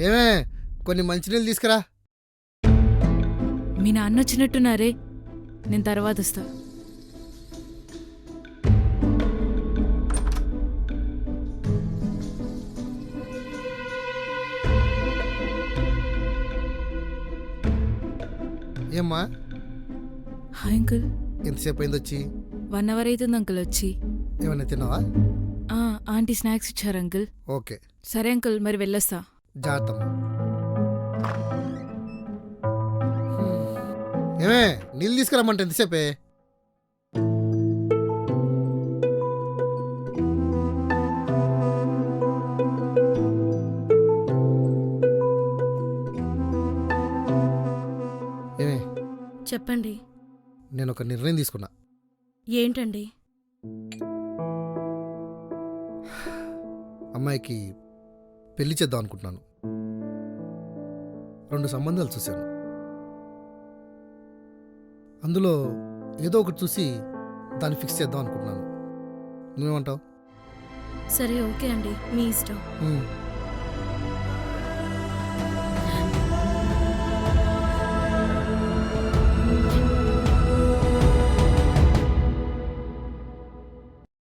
ఏమే కొన్ని మంచినీళ్ళు తీసుకురా. మీ నాన్న వచ్చినట్టున్నారే, నేను తర్వాత వస్తా. ఏమ్మా హాయ్ అంకుల్. ఎంతసేపు అయింది వచ్చి? 1 అవర్ అవుతుంది అంకుల్ వచ్చి. ఏమన్నా తిన్నావా? ఆంటీ స్నాక్స్ ఇచ్చారు అంకుల్. ఓకే సరే అంకుల్, మరి వెళ్ళొస్తా. జాగ్రత్త. ఏమే నీళ్ళు తీసుకురమ్మంటే ఎంతసేపే? ఏమే చెప్పండి. నేను ఒక నిర్ణయం తీసుకున్నా. ఏంటండి? అమ్మాయికి పెళ్లి చేద్దాం అనుకుంటున్నాను. 2 సంబంధాలు చూశాను. అందులో ఏదో ఒకటి చూసి దాన్ని ఫిక్స్ చేద్దాం అనుకుంటున్నాను. నువ్వేమంటావు? సరే, ఓకే అండి, మీ ఇష్టం.